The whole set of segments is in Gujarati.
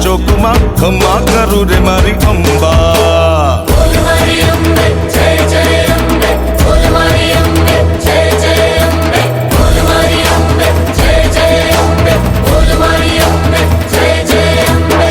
ચોકમાં ખમા કરું રે મારી અંબા. બોલ મારી અંબે જય જય અંબે, બોલ મારી અંબે જય જય અંબે, બોલ મારી અંબે જય જય અંબે, બોલ મારી અંબે જય જય અંબે.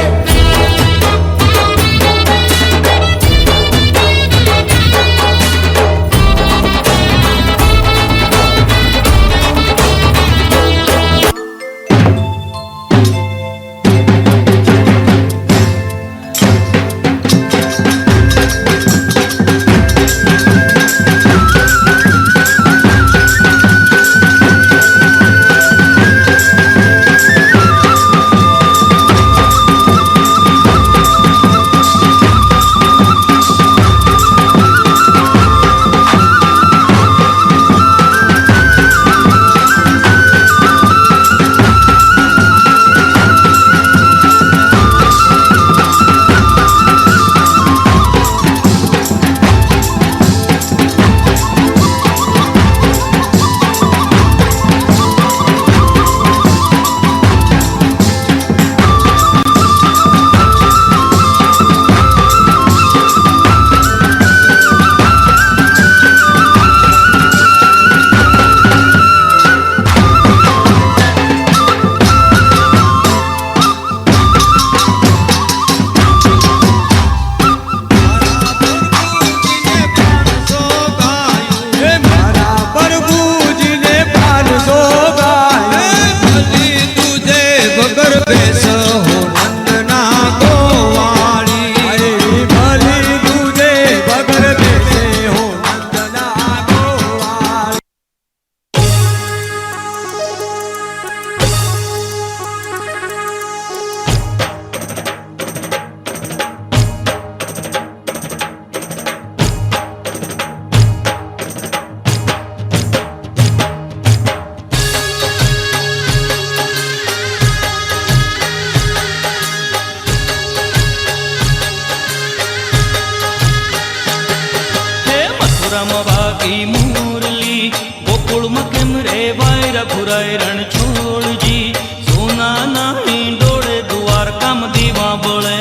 વાગી મુરલી ગોકુળમાં કેમ રે વાયરા ઘુરાય રણ છોડજી સોનાના હિંડોળે દ્વારકામાં દીવા બળે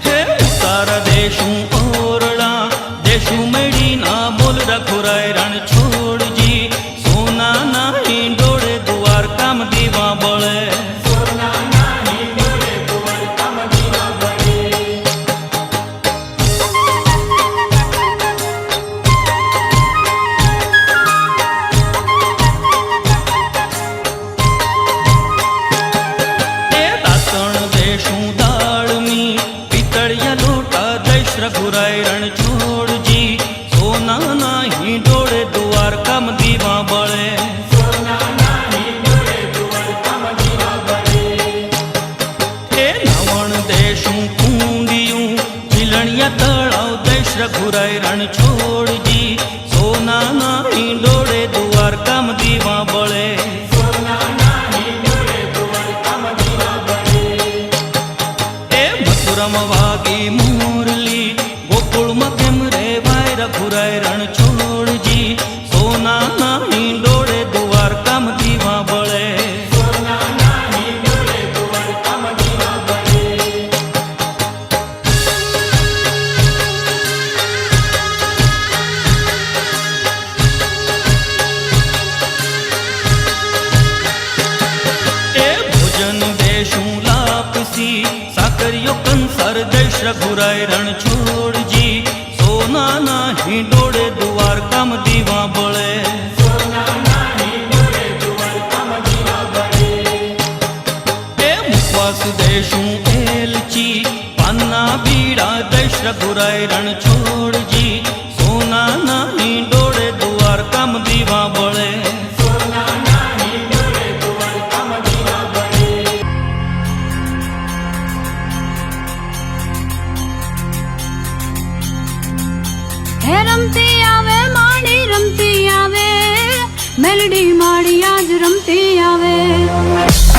હે તારા દેશું ઓરડા દેશું મેડીના બોલડા ઘુરાય રણ છોડજી સોનાના હિંડોળે દ્વારકામાં દીવા બળે ઘુરાય રણ છોડજી સોનાના હિંડોળે દ્વારકામાં દીવા બળે એ નવણ દેશું કુંડિયું ઝીલણિયા તળાવ દેશ ઘુરાય રણ છોડજી સોનાના હિંડોળે દ્વારકામાં દીવા બળે એ મથુરામાં વાગી મુરલી ગોકુળમાં કેમ રે વાયરા ઘુરાય રણ છોડજી સોનાના હિંડોળે દ્વારકામાં દીવા બળે એ ભોજન દેશું લાપસી સાકરિયો કંસર દેશ ઘુરાય રણ છોડજી સોનાના હિંડોળે દ્વારકામાં દીવા બળે એ મુખવાસ દેશું એલચી પાનના બીડા દેશ ઘુરાય રણ છોડજી સોનાના હિંડોળે દ્વારકામાં દીવા બળે રમતી આવે માડી રમતી આવે મેલડી માડી આજ રમતી આવે.